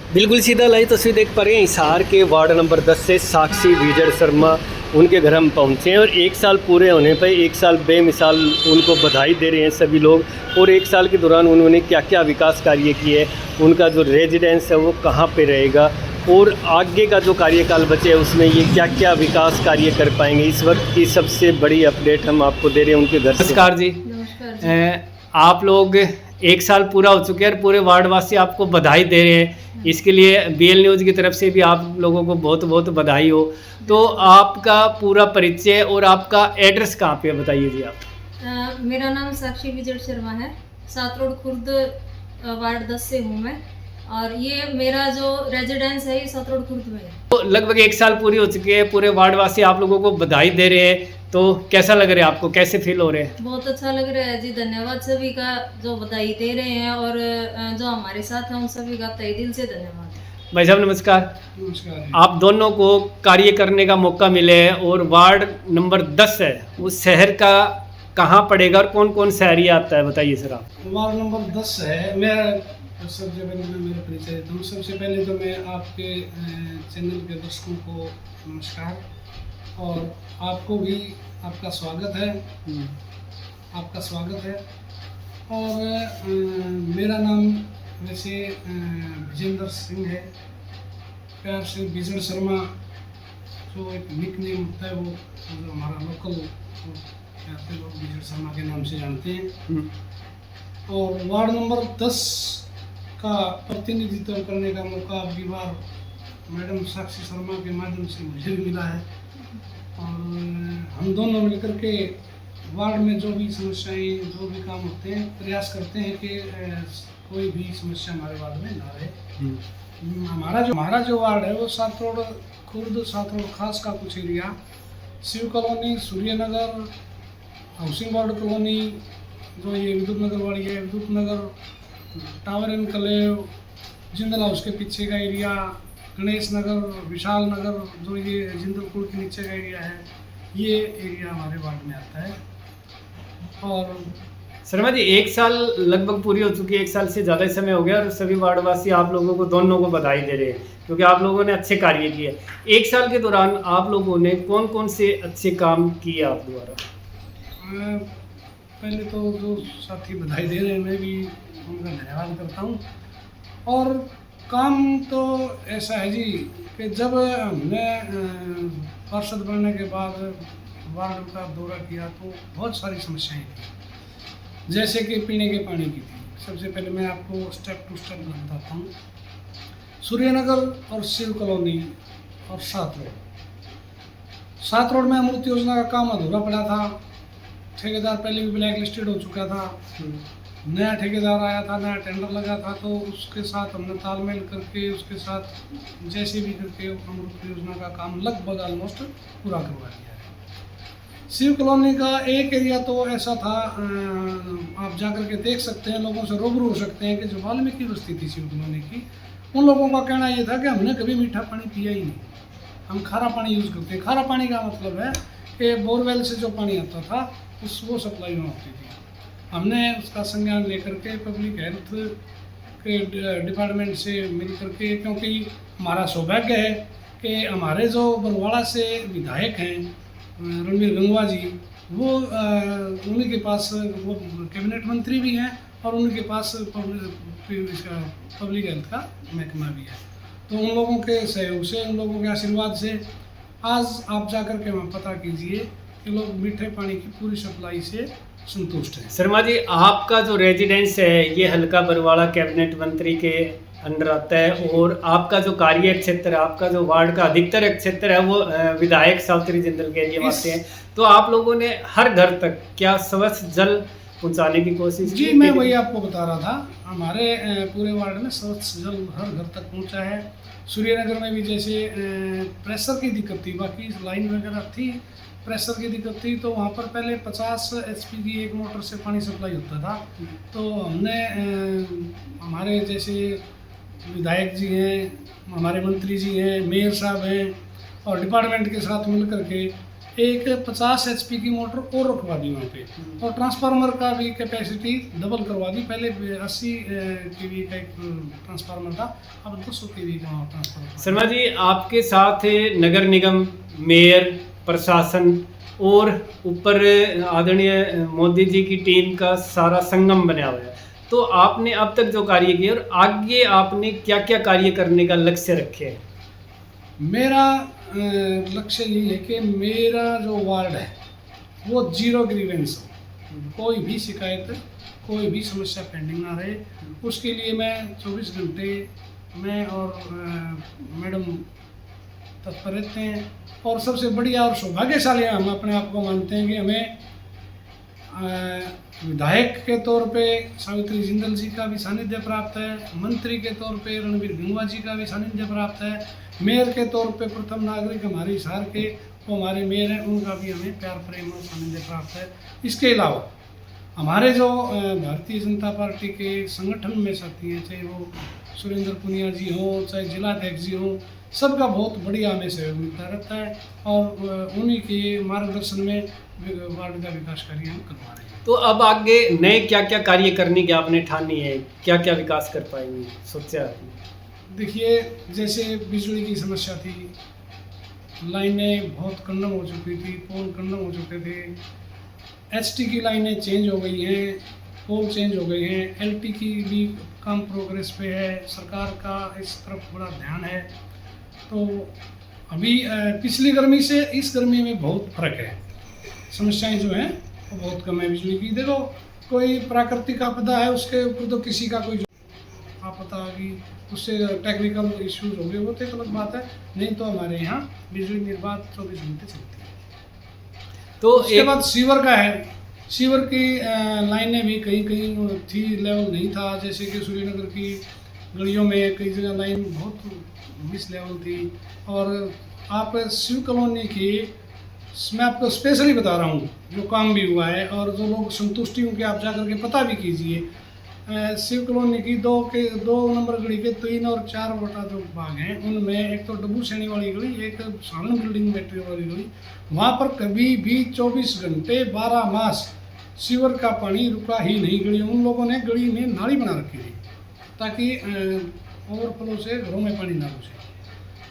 बिल्कुल सीधा लाई तस्वीर देख पा रहे हैं हिसार के वार्ड नंबर 10 से साक्षी विजय शर्मा उनके घर हम पहुंचे हैं और एक साल पूरे होने पर एक साल बेमिसाल उनको बधाई दे रहे हैं सभी लोग। और एक साल के दौरान उन्होंने क्या क्या विकास कार्य किए, उनका जो रेजिडेंस है वो कहाँ पे रहेगा और आगे का जो कार्यकाल बचे है उसमें ये क्या क्या विकास कार्य कर पाएंगे, इस वक्त की सबसे बड़ी अपडेट हम आपको दे रहे हैं उनके घर से। नमस्कार जी। नमस्कार जी। आप लोग एक साल पूरा हो चुके हैं और पूरे वार्डवासी आपको बधाई दे रहे हैं, इसके लिए बीएल न्यूज़ की तरफ से भी आप लोगों को बहुत बहुत बधाई हो। तो आपका पूरा परिचय और आपका एड्रेस कहाँ पे है बताइए जी आप। मेरा नाम साक्षी विजय शर्मा है, 7 रोड खुर्द वार्ड 10 से हूँ मैं, और ये मेरा जो रेजिडेंस है ये 7 रोड खुर्द में है। तो लगभग एक साल पूरी हो चुकी है, पूरे वार्डवासी आप लोगों को बधाई दे रहे हैं, तो कैसा लग रहा है आपको, कैसे फील हो रहे हैं? बहुत अच्छा लग रहा है जी, धन्यवाद सभी का जो बधाई दे रहे हैं और जो हमारे साथ हैं उन सभी का तहे दिल से धन्यवाद। भाई साहब नमस्कार। नमस्कार। आप दोनों को कार्य करने का मौका मिले है और वार्ड नंबर 10 है, उस शहर का कहाँ पड़ेगा और कौन कौन शहरी आता है बताइए सर आप। वार्ड नंबर 10 है। मैं सबसे पहले मैं मेरा परिचय देता हूँ। सबसे पहले तो मैं आपके चैनल के दर्शकों को नमस्कार, और आपको भी आपका स्वागत है। आपका स्वागत है। और मेरा नाम वैसे विजेंद्र सिंह है, प्यार से विजय शर्मा जो एक निक नेम होता है वो जो हमारा लोकल प्यार से लोग विजय शर्मा के नाम से जानते हैं। और वार्ड नंबर 10 का प्रतिनिधित्व करने का मौका अब की बार मैडम साक्षी शर्मा के माध्यम से मुझे भी मिला है, और हम दोनों मिलकर के वार्ड में जो भी समस्याएं जो भी काम होते हैं प्रयास करते हैं कि कोई भी समस्या हमारे वार्ड में ना रहे। हमारा जो वार्ड है वो 7 रोड खुर्द, 7 रोड खास का कुछ area, Shiv colony, Suryanagar, housing board colony, जो ये विद्युत नगर वाली है, Vidyut Nagar, tower enclave, Jindal house के पीछे का एरिया, गणेश नगर, विशाल नगर, जो ये जिंदल पुल के नीचे का एरिया है, ये एरिया हमारे वार्ड में आता है। और शर्मा जी एक साल लगभग पूरी हो चुकी है, एक साल से ज़्यादा समय हो गया और सभी वार्डवासी आप लोगों को दोनों को बधाई दे रहे हैं क्योंकि आप लोगों ने अच्छे कार्य किए। एक साल के दौरान आप लोगों ने कौन कौन से अच्छे काम किए आप द्वारा? पहले तो जो साथी बधाई दे रहे हैं मैं भी उनका धन्यवाद करता हूँ। और काम तो ऐसा है जी कि जब हमने पार्षद बनने के बाद वार्ड का दौरा किया तो बहुत सारी समस्याएं थी, जैसे कि पीने के पानी की थी। सबसे पहले मैं आपको स्टेप टू स्टेप बताता हूँ। सूर्यनगर और शिव कॉलोनी और 7 रोड में अमृत योजना का काम अधूरा पड़ा था। ठेकेदार पहले भी ब्लैक लिस्टेड हो चुका था, नया ठेकेदार आया था, नया टेंडर लगा था, तो उसके साथ हमने तालमेल करके उसके साथ जैसे भी करके अमृत योजना का काम लगभग ऑलमोस्ट पूरा करवा दिया है। शिव कॉलोनी का एक एरिया तो ऐसा था, आप जाकर के देख सकते हैं, लोगों से रूबरू हो सकते हैं कि जो वाल्मीकि बस्ती थी शिव कॉलोनी की, उन लोगों का कहना ये था कि हमने कभी मीठा पानी पिया ही नहीं, हम खारा पानी यूज़ करते हैं। खारा पानी का मतलब है कि बोरवेल से जो पानी आता था वो सप्लाई में होती थी। हमने उसका संज्ञान लेकर के पब्लिक हेल्थ के डिपार्टमेंट से मिल करके, क्योंकि हमारा सौभाग्य है कि हमारे जो बरवाड़ा से विधायक हैं रणवीर गंगवा जी, वो उन्हीं के पास वो कैबिनेट मंत्री भी हैं और उनके पास पब्लिक हेल्थ का महकमा भी है। तो उन लोगों के सहयोग से, उन लोगों के आशीर्वाद से आज आप जाकर के वहाँ पता कीजिए कि लोग मीठे पानी की पूरी सप्लाई से संतुष्ट हैं। शर्मा जी आपका जो रेजिडेंस है ये हल्का बरवाड़ा कैबिनेट मंत्री के अंडर आता है और आपका जो कार्य क्षेत्र है, आपका जो वार्ड का अधिकतर क्षेत्र है वो विधायक सावित्री जिंदल के लिए आते हैं। तो आप लोगों ने हर घर तक क्या स्वच्छ जल पहुंचाने की कोशिश जी की? मैं वही आपको बता रहा था, हमारे पूरे वार्ड में स्वच्छ जल हर घर तक पहुंचा है। सूर्यनगर में भी जैसे प्रेशर की दिक्कत थी, बाकी लाइन वगैरह थी, प्रेशर की दिक्कत थी, तो वहाँ पर पहले 50 HP की एक मोटर से पानी सप्लाई होता था। तो हमने हमारे जैसे विधायक जी हैं, हमारे मंत्री जी हैं, मेयर साहब हैं और डिपार्टमेंट के साथ मिल करके एक 50 HP की मोटर और रखवा दी वहाँ पे, और ट्रांसफार्मर का भी कैपेसिटी डबल करवा दी। पहले 80 kV का एक ट्रांसफार्मर था, अब 200 kV का ट्रांसफार्मर। शर्मा जी, आपके साथ नगर निगम, मेयर, प्रशासन और ऊपर आदरणीय मोदी जी की टीम का सारा संगम बना हुआ है। तो आपने अब तक जो कार्य किए और आगे आपने क्या क्या कार्य करने का लक्ष्य रखे हैं? मेरा लक्ष्य यही है कि मेरा जो वार्ड है वो 0 ग्रीवेंस हो, कोई भी शिकायत, कोई भी समस्या पेंडिंग ना रहे। उसके लिए मैं 24 घंटे, मैं और मैडम तत्पर रहते हैं। और सबसे बढ़िया और सौभाग्यशाली हम अपने आप को मानते हैं कि हमें विधायक के तौर पे सावित्री जिंदल जी का भी सानिध्य प्राप्त है, मंत्री के तौर पे रणबीर गंगवा जी का भी सानिध्य प्राप्त है, मेयर के तौर पे प्रथम नागरिक हमारे हिसार के वो हमारे मेयर हैं, उनका भी हमें प्यार प्रेम और सानिध्य प्राप्त है। इसके अलावा हमारे जो भारतीय जनता पार्टी के संगठन में साथी हैं, चाहे वो सुरेंद्र पुनिया जी हों, चाहे जिलाध्यक्ष जी हों, सबका बहुत बढ़िया हमें सहयोग मिलता रहता है, और उन्हीं के मार्गदर्शन में वार्ड का विकास कार्य हम करवा रहे हैं। तो अब आगे नए क्या क्या कार्य करने की आपने ठानी है, क्या क्या विकास कर पाएंगे, सोचा आपने? देखिए, जैसे बिजली की समस्या थी, लाइनें बहुत कंडम हो चुकी थी, पोल कंडम हो चुके थे, HT की लाइनें चेंज हो गई हैं, पोल चेंज हो गए हैं, LT की भी काम प्रोग्रेस पे है, सरकार का इस तरफ बड़ा ध्यान है। तो अभी पिछली गर्मी से इस गर्मी में बहुत फर्क है, समस्याएं जो हैं वो बहुत कम है बिजली की। देखो, कोई प्राकृतिक आपदा है, उसके ऊपर तो किसी का कोई आपदा आ गई, उससे टेक्निकल इश्यूज हो गए, वो तो एक अलग बात है, नहीं तो हमारे यहाँ बिजली निर्बाध 24 घंटे चलती है। तो उसके बाद सीवर का है, सीवर की लाइनें भी कहीं कहीं थी, लेवल नहीं था, जैसे कि सूर्यनगर की गलियों में कई जगह लाइन बहुत मिस लेवल थी। और आप शिव कॉलोनी की, मैं आपको स्पेशली बता रहा हूँ जो काम भी हुआ है और जो लोग संतुष्टि उनके, आप जा करके पता भी कीजिए। शिव कॉलोनी की 2 नंबर गली के 3 और 4 बटा जो भाग हैं, उनमें एक तो डब्बू सैनी वाली गली, एक सालन बिल्डिंग बैटरी वाली गली, वहाँ पर कभी भी 24 घंटे 12 मास सीवर का पानी रुका ही नहीं। गली, उन लोगों ने गली में नाली बना रखी थी ताकि ओवरफ्लो से घरों में पानी ना घुसे।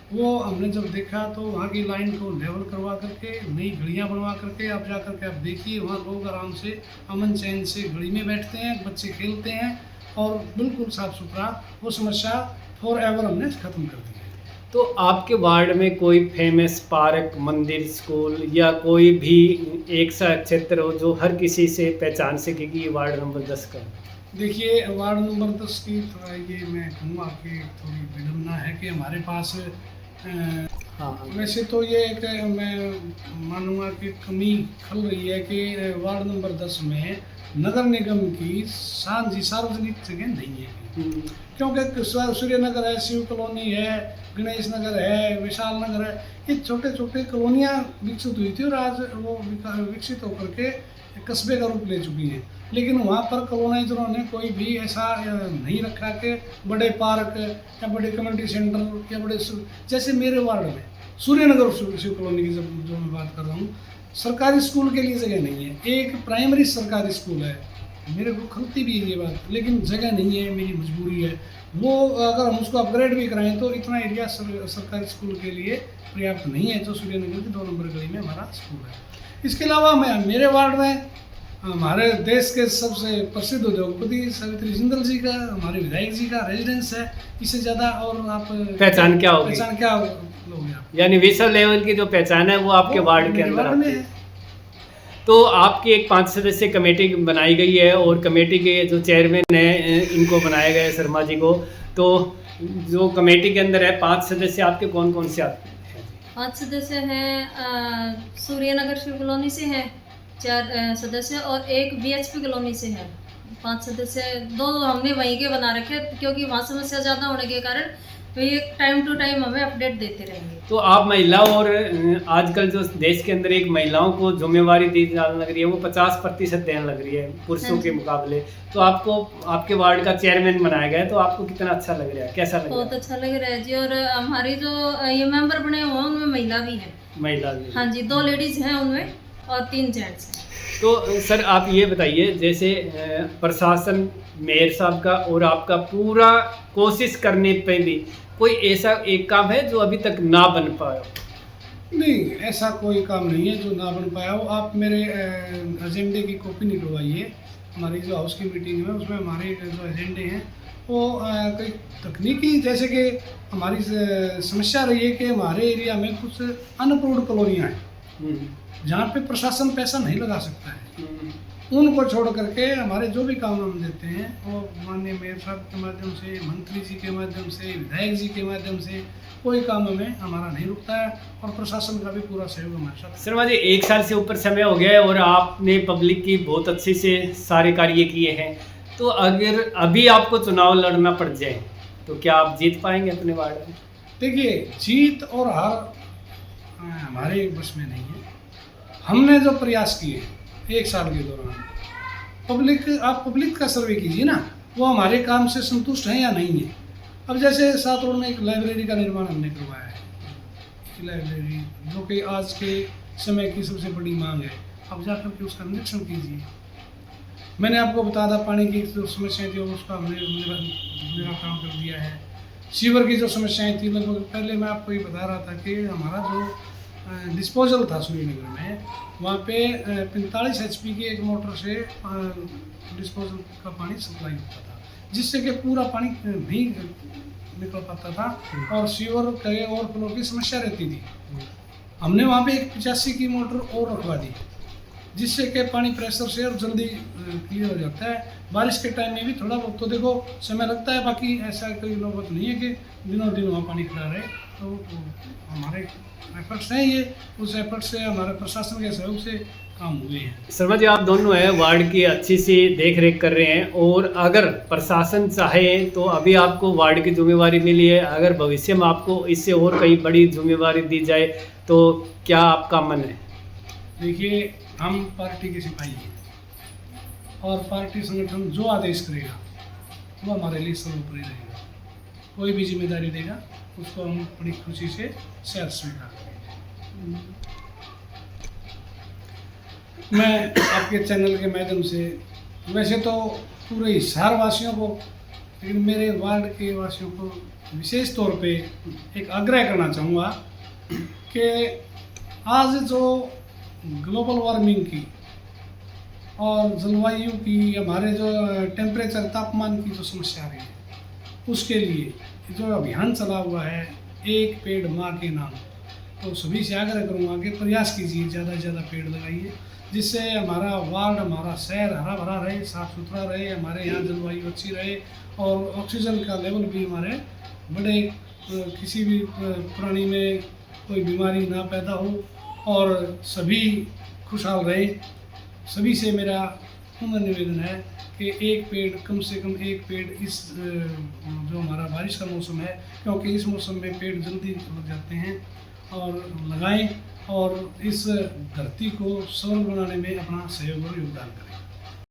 वो हमने जब देखा तो वहाँ की लाइन को लेवल करवा करके, नई गलियाँ बनवा करके, आप जा करके आप देखिए, वहाँ लोग आराम से अमन चैन से गली में बैठते हैं, बच्चे खेलते हैं और बिल्कुल साफ़ सुथरा। वो समस्या फॉर एवर हमने ख़त्म कर दी है। तो आपके वार्ड में कोई फेमस पार्क, मंदिर, स्कूल या कोई भी एक सा क्षेत्र हो जो हर किसी से पहचान सके कि ये वार्ड नंबर 10 का? देखिए, वार्ड नंबर 10 की थोड़ा ये मैं कहूँगा कि थोड़ी विडम्बना है कि हमारे पास वैसे तो ये एक मैं मानूंगा कि कमी खल रही है कि वार्ड नंबर 10 में नगर निगम की सार्वजनिक जगह नहीं है। क्योंकि सूर्यनगर है, शिव कॉलोनी है, गणेश नगर है, विशाल नगर है, ये छोटे छोटे कॉलोनियाँ विकसित हुई थी और आज वो विकसित होकर के कस्बे का रूप ले चुकी हैं। लेकिन वहाँ पर कॉलोनाइजरों ने कोई भी ऐसा नहीं रखा कि बड़े पार्क या बड़े कम्युनिटी सेंटर या बड़े, जैसे मेरे वार्ड में सूर्यनगर शिव कॉलोनी की जो मैं बात कर रहा हूँ, सरकारी स्कूल के लिए जगह नहीं है। एक प्राइमरी सरकारी स्कूल है, मेरे को खलती भी है ये बात, लेकिन जगह नहीं है, मेरी मजबूरी है। वो अगर हम उसको अपग्रेड भी कराएं तो इतना एरिया सरकारी स्कूल के लिए पर्याप्त नहीं है, जो सूर्यनगर की 2 नंबर गली में हमारा स्कूल है। इसके अलावा मेरे वार्ड में हमारे देश के सबसे प्रसिद्ध उद्योगपति सावित्री जिंदल जी का, हमारे विधायक जी का रेजिडेंस है। इससे ज़्यादा और आप पहचान क्या होगी? पहचान क्या लोगे आप? यानी विश्व लेवल की जो पहचान है वो आपके वार्ड के अंदर आती है। तो आपकी एक 5 सदस्यीय कमेटी बनाई गई है और कमेटी के जो चेयरमैन है इनको बनाया गया है, शर्मा जी को। तो जो कमेटी के अंदर है 5 सदस्य आपके कौन कौन से आते हैं? 5 सदस्य हैं, सूर्यनगर शिव कॉलोनी से है 4 सदस्य और एक BHP कॉलोनी से है 5 सदस्य। 2 हमने वहीं के बना रखे क्योंकि वहाँ समस्या ज़्यादा होने के कारण तो ये टाइम टू टाइम हमें अपडेट देते रहेंगे। तो आप महिला और आजकल जो देश के अंदर एक महिलाओं को जिम्मेवारी दी जाने लग रही है वो 50% देने लग रही है पुरुषों हाँ के जी। मुकाबले, तो आपको आपके वार्ड का चेयरमैन बनाया गया है, तो आपको कितना अच्छा लग रहा है, कैसा लग रहा बहुत है? अच्छा लग रहा है जी। और हमारी जो ये मेंबर बने हुए हैं उनमें महिला भी है। महिला भी। हाँ जी, 2 लेडीज हैं उनमें और 3 जेंट्स हैं। तो सर आप ये बताइए, जैसे प्रशासन मेयर साहब का और आपका पूरा कोशिश करने पे भी कोई ऐसा एक काम है जो अभी तक ना बन पाया? नहीं, ऐसा कोई काम नहीं है जो ना बन पाया हो। आप मेरे एजेंडे की कॉपी निकलवाइए। हमारी जो हाउस की मीटिंग है उसमें हमारे जो एजेंडे हैं वो कोई तकनीकी, जैसे कि हमारी समस्या रही है कि हमारे एरिया में कुछ अनअप्रूव्ड कॉलोनियाँ हैं जहाँ पे प्रशासन पैसा नहीं लगा सकता है। उनको छोड़ करके हमारे जो भी काम हम देते हैं वो माननीय मेयर साहब के माध्यम से, मंत्री जी के माध्यम से, विधायक जी के माध्यम से कोई काम हमें हमारा नहीं रुकता है और प्रशासन का भी पूरा सहयोग हमारे साथ। शर्मा जी, 1 साल से ऊपर समय हो गया है और आपने पब्लिक की बहुत अच्छे से सारे कार्य किए हैं, तो अगर अभी आपको चुनाव लड़ना पड़ जाए तो क्या आप जीत पाएंगे अपने वार्ड में? देखिए, जीत और हार हमारे बस में नहीं है। हमने जो प्रयास किए 1 साल के दौरान, आप पब्लिक का सर्वे कीजिए ना, वो हमारे काम से संतुष्ट हैं या नहीं है। अब जैसे 7 रोड में एक लाइब्रेरी का निर्माण हमने करवाया है, लाइब्रेरी जो कि आज के समय की सबसे बड़ी मांग है। अब जाकर के उसका निरीक्षण कीजिए। मैंने आपको बताया था पानी की जो समस्याएं थी उसका हमने मेरा काम कर दिया है। सीवर की जो समस्याएं थी, लगभग पहले मैं आपको ये बता रहा था कि हमारा जो डिस्पोजल था श्रीनगर में, वहाँ पे 45 HP की एक मोटर से डिस्पोजल का पानी सप्लाई होता था, जिससे कि पूरा पानी नहीं निकल पाता था और सीवर के ओवरफ्लो की समस्या रहती थी। हमने वहाँ पे एक 85 की मोटर और रखवा दी, जिससे कि पानी प्रेशर से और जल्दी क्लियर हो जाता है। बारिश के टाइम में भी थोड़ा बहुत तो देखो समय लगता है, बाकी ऐसा कोई नौबत नहीं है कि दिनों दिन वहाँ पानी खड़ा रहे। तो हमारे एफर्ट्स हैं ये, उस एफर्ट से हमारे प्रशासन के सहयोग से काम हुए हैं। शर्मा जी, आप दोनों हैं वार्ड की अच्छी सी देख रेख कर रहे हैं, और अगर प्रशासन चाहे तो अभी आपको वार्ड की जिम्मेवारी मिली है, अगर भविष्य में आपको इससे और कई बड़ी जिम्मेवारी दी जाए तो क्या आपका मन है? देखिए, हम पार्टी के सिपाही हैं और पार्टी संगठन जो आदेश करेगा वो हमारे लिए सर्वोपरि रहेगा। कोई भी जिम्मेदारी देगा उसको हम बड़ी खुशी से स्वीकार करेंगे। मैं आपके चैनल के माध्यम से वैसे तो पूरे हिसार वासियों को, लेकिन मेरे वार्ड के वासियों को विशेष तौर पे एक आग्रह करना चाहूँगा कि आज जो ग्लोबल वार्मिंग की और जलवायु की, हमारे जो टेम्परेचर तापमान की जो समस्या आ रही है, उसके लिए जो अभियान चला हुआ है एक पेड़ माँ के नाम, तो सभी से आग्रह करूँगा कि प्रयास कीजिए, ज़्यादा से ज़्यादा पेड़ लगाइए, जिससे हमारा वार्ड, हमारा शहर हरा भरा रहे, साफ़ सुथरा रहे, हमारे यहाँ जलवायु अच्छी रहे और ऑक्सीजन का लेवल भी हमारे बड़े, किसी भी प्राणी में कोई बीमारी ना पैदा हो और सभी खुशहाल रहे। सभी से मेरा पुनः निवेदन है कि एक पेड़, कम से कम एक पेड़ इस जो हमारा बारिश का मौसम है, क्योंकि इस मौसम में पेड़ जल्दी लग जाते हैं, और लगाएं और इस धरती को सरल बनाने में अपना सहयोग और योगदान करें।